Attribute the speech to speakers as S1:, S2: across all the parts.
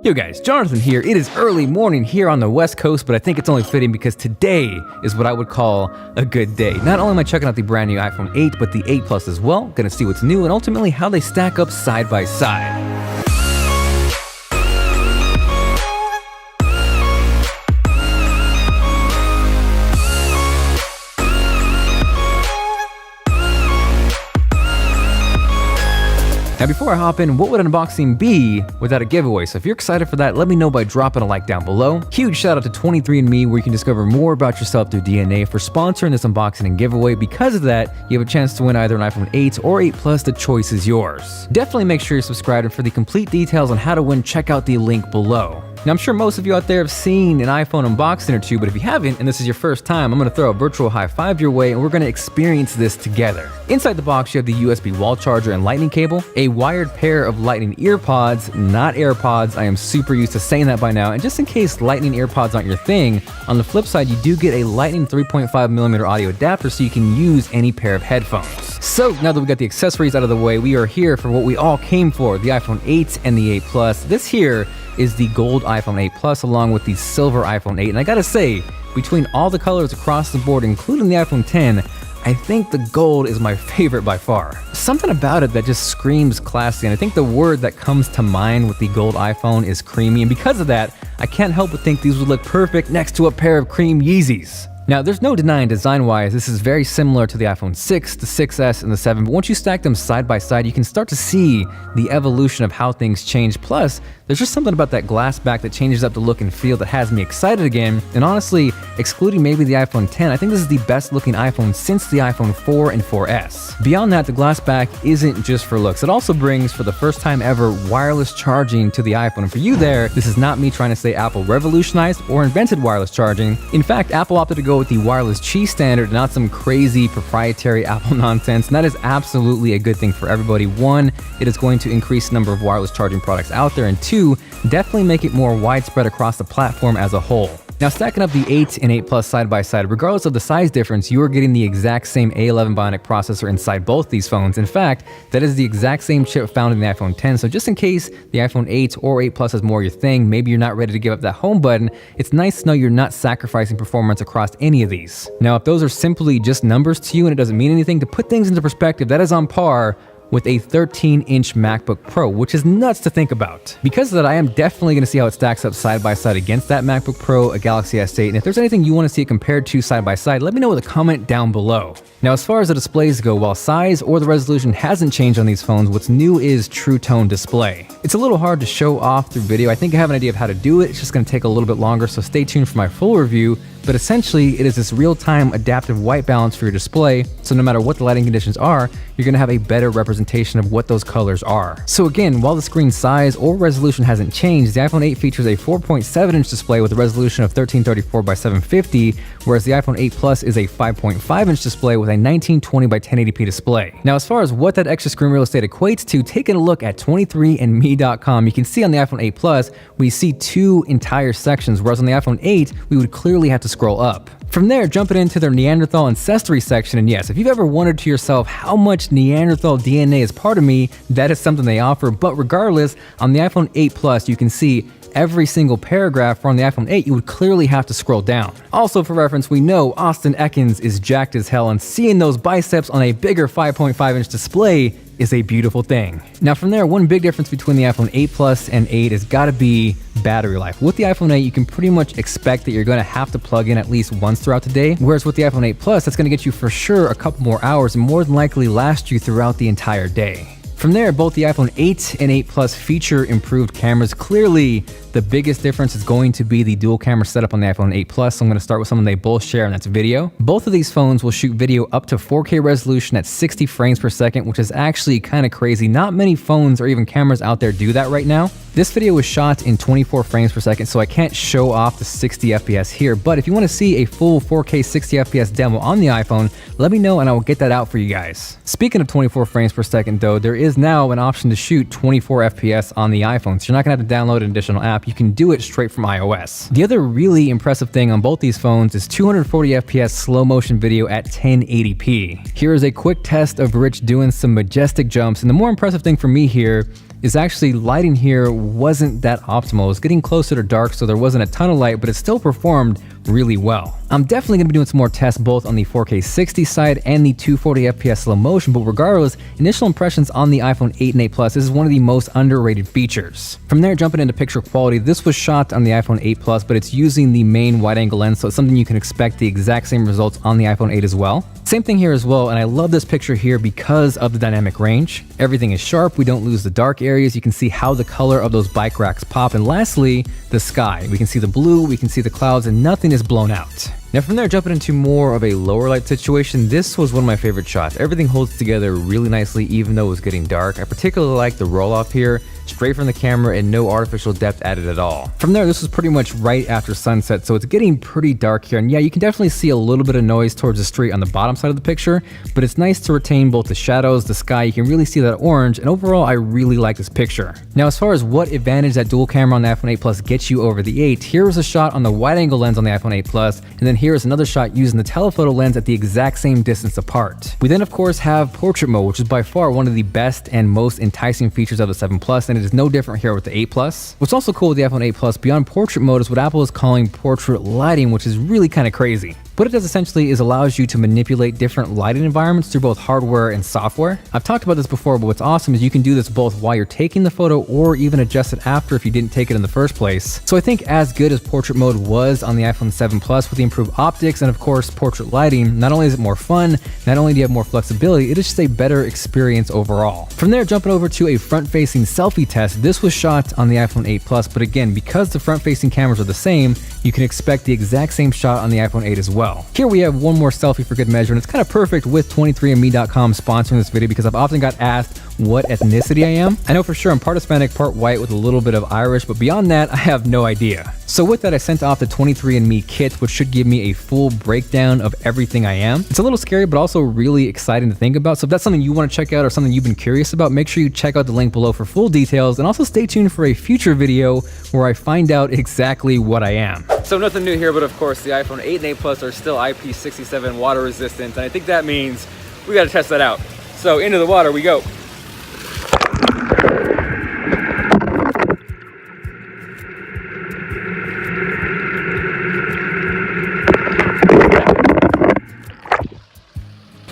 S1: Yo guys, Jonathan here. It is early morning here on the West Coast, but I think it's only fitting because today is what I would call a good day. Not only am I checking out the brand new iPhone 8, but the 8 Plus as well. Gonna see what's new and ultimately how they stack up side by side. Now before I hop in, what would an unboxing be without a giveaway? So if you're excited for that, let me know by dropping a like down below. Huge shout out to 23andMe where you can discover more about yourself through DNA for sponsoring this unboxing and giveaway. Because of that, you have a chance to win either an iPhone 8 or 8 Plus, the choice is yours. Definitely make sure you're subscribed, and for the complete details on how to win, check out the link below. Now I'm sure most of you out there have seen an iPhone unboxing or two, but if you haven't and this is your first time, I'm gonna throw a virtual high five your way and we're gonna experience this together. Inside the box, you have the USB wall charger and lightning cable, a wired pair of lightning ear pods, not AirPods. I am super used to saying that by now. And just in case lightning ear pods aren't your thing, on the flip side, you do get a lightning 3.5mm audio adapter so you can use any pair of headphones. So now that we got the accessories out of the way, we are here for what we all came for, the iPhone 8 and the 8 Plus. This here is the gold iPhone 8 Plus along with the silver iPhone 8. And I gotta say, between all the colors across the board, including the iPhone 10, I think the gold is my favorite by far. Something about it that just screams classy, and I think the word that comes to mind with the gold iPhone is creamy, and because of that, I can't help but think these would look perfect next to a pair of cream Yeezys. Now, there's no denying design-wise, this is very similar to the iPhone 6, the 6S, and the 7, but once you stack them side by side, you can start to see the evolution of how things change. Plus, there's just something about that glass back that changes up the look and feel that has me excited again, and honestly, excluding maybe the iPhone 10, I think this is the best looking iPhone since the iPhone 4 and 4S. Beyond that, the glass back isn't just for looks. It also brings, for the first time ever, wireless charging to the iPhone. And for you there, this is not me trying to say Apple revolutionized or invented wireless charging. In fact, Apple opted to go with the wireless Qi standard, not some crazy proprietary Apple nonsense, and that is absolutely a good thing for everybody. One, it is going to increase the number of wireless charging products out there, and two, definitely make it more widespread across the platform as a whole. Now, stacking up the 8 and 8 Plus side by side, regardless of the size difference, you are getting the exact same A11 Bionic processor inside both these phones. In fact, that is the exact same chip found in the iPhone 10. So just in case the iPhone 8 or 8 Plus is more your thing, maybe you're not ready to give up that home button, it's nice to know you're not sacrificing performance across any of these. Now, if those are simply just numbers to you and it doesn't mean anything, to put things into perspective, that is on par with a 13-inch MacBook Pro, which is nuts to think about. Because of that, I am definitely gonna see how it stacks up side by side against that MacBook Pro, a Galaxy S8, and if there's anything you wanna see it compared to side by side, let me know with a comment down below. Now, as far as the displays go, while size or the resolution hasn't changed on these phones, what's new is True Tone display. It's a little hard to show off through video. I think I have an idea of how to do it. It's just gonna take a little bit longer, so stay tuned for my full review. But essentially, it is this real-time adaptive white balance for your display, so no matter what the lighting conditions are, you're gonna have a better representation of what those colors are. So again, while the screen size or resolution hasn't changed, the iPhone 8 features a 4.7-inch display with a resolution of 1334 by 750, whereas the iPhone 8 Plus is a 5.5-inch display with a 1920 by 1080p display. Now, as far as what that extra screen real estate equates to, taking a look at 23andme.com, you can see on the iPhone 8 Plus, we see two entire sections, whereas on the iPhone 8, we would clearly have to scroll up. From there, jumping into their Neanderthal ancestry section, and yes, if you've ever wondered to yourself how much Neanderthal DNA is part of me, that is something they offer. But regardless, on the iPhone 8 Plus, you can see every single paragraph, where on the iPhone 8, you would clearly have to scroll down. Also, for reference, we know Austin Ekins is jacked as hell, and seeing those biceps on a bigger 5.5-inch display is a beautiful thing. Now from there, one big difference between the iPhone 8 Plus and 8 has gotta be battery life. With the iPhone 8, you can pretty much expect that you're gonna have to plug in at least once throughout the day, whereas with the iPhone 8 Plus, that's gonna get you for sure a couple more hours and more than likely last you throughout the entire day. From there, both the iPhone 8 and 8 Plus feature improved cameras. Clearly, the biggest difference is going to be the dual camera setup on the iPhone 8 Plus. So I'm gonna start with something they both share, and that's video. Both of these phones will shoot video up to 4K resolution at 60 frames per second, which is actually kind of crazy. Not many phones or even cameras out there do that right now. This video was shot in 24 frames per second, so I can't show off the 60 FPS here, but if you wanna see a full 4K 60 FPS demo on the iPhone, let me know and I will get that out for you guys. Speaking of 24 frames per second though, there is now an option to shoot 24 FPS on the iPhone, so you're not gonna have to download an additional app. You can do it straight from iOS. The other really impressive thing on both these phones is 240 FPS slow motion video at 1080p. Here is a quick test of Rich doing some majestic jumps, and the more impressive thing for me here is actually lighting here wasn't that optimal. It was getting closer to dark, so there wasn't a ton of light, but it still performed really well. I'm definitely going to be doing some more tests both on the 4K 60 side and the 240 FPS slow motion, but regardless, initial impressions on the iPhone 8 and 8 Plus, this is one of the most underrated features. From there, jumping into picture quality, this was shot on the iPhone 8 Plus, but it's using the main wide-angle lens, so it's something you can expect the exact same results on the iPhone 8 as well. Same thing here as well, and I love this picture here because of the dynamic range. Everything is sharp, we don't lose the dark areas, you can see how the color of those bike racks pop, and lastly, the sky. We can see the blue, we can see the clouds, and nothing is blown out. Now from there, jumping into more of a lower light situation, this was one of my favorite shots. Everything holds together really nicely even though it was getting dark. I particularly like the roll off here, straight from the camera and no artificial depth added at all. From there, this was pretty much right after sunset, so it's getting pretty dark here. And yeah, you can definitely see a little bit of noise towards the street on the bottom side of the picture, but it's nice to retain both the shadows, the sky, you can really see that orange, and overall, I really like this picture. Now, as far as what advantage that dual camera on the iPhone 8 Plus gets you over the 8, here is a shot on the wide angle lens on the iPhone 8 Plus, and then here is another shot using the telephoto lens at the exact same distance apart. We then, of course, have portrait mode, which is by far one of the best and most enticing features of the 7 Plus, and it is no different here with the 8 Plus. What's also cool with the iPhone 8 Plus beyond portrait mode is what Apple is calling portrait lighting, which is really kind of crazy. What it does essentially is allows you to manipulate different lighting environments through both hardware and software. I've talked about this before, but what's awesome is you can do this both while you're taking the photo or even adjust it after if you didn't take it in the first place. So I think as good as portrait mode was on the iPhone 7 Plus with the improved optics and of course portrait lighting, not only is it more fun, not only do you have more flexibility, it is just a better experience overall. From there, jumping over to a front-facing selfie test, this was shot on the iPhone 8 Plus, but again, because the front-facing cameras are the same, you can expect the exact same shot on the iPhone 8 as well. Here we have one more selfie for good measure, and it's kind of perfect with 23andme.com sponsoring this video because I've often got asked what ethnicity I am. I know for sure I'm part Hispanic, part white with a little bit of Irish, but beyond that, I have no idea. So with that, I sent off the 23andMe kit, which should give me a full breakdown of everything I am. It's a little scary, but also really exciting to think about. So if that's something you want to check out or something you've been curious about, make sure you check out the link below for full details, and also stay tuned for a future video where I find out exactly what I am. So nothing new here, but of course the iPhone 8 and 8 Plus are still IP67 water resistant, and I think that means we got to test that out. So into the water we go.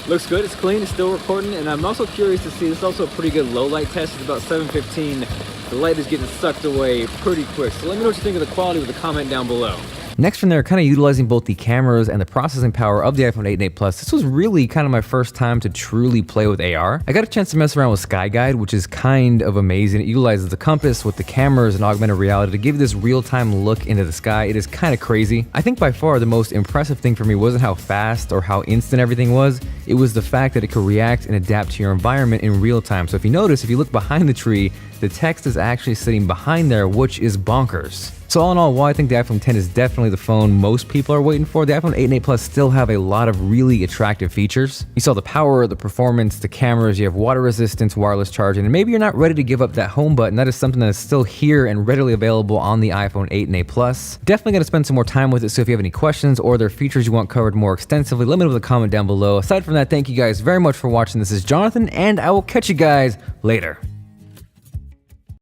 S1: Looks good, it's clean, it's still recording, and I'm also curious to see, this is also a pretty good low light test. It's about 7:15. The light is getting sucked away pretty quick. So let me know what you think of the quality with a comment down below. Next from there, kind of utilizing both the cameras and the processing power of the iPhone 8 and 8 Plus, this was really kind of my first time to truly play with AR. I got a chance to mess around with Sky Guide, which is kind of amazing. It utilizes the compass with the cameras and augmented reality to give you this real-time look into the sky. It is kind of crazy. I think by far the most impressive thing for me wasn't how fast or how instant everything was. It was the fact that it could react and adapt to your environment in real time. So if you notice, if you look behind the tree, the text is actually sitting behind there, which is bonkers. So all in all, while I think the iPhone 10 is definitely the phone most people are waiting for, the iPhone 8 and 8 Plus still have a lot of really attractive features. You saw the power, the performance, the cameras, you have water resistance, wireless charging, and maybe you're not ready to give up that home button. That is something that is still here and readily available on the iPhone 8 and 8 Plus. Definitely gonna spend some more time with it, so if you have any questions or there are features you want covered more extensively, let me know with a comment down below. Aside from that, thank you guys very much for watching. This is Jonathan, and I will catch you guys later.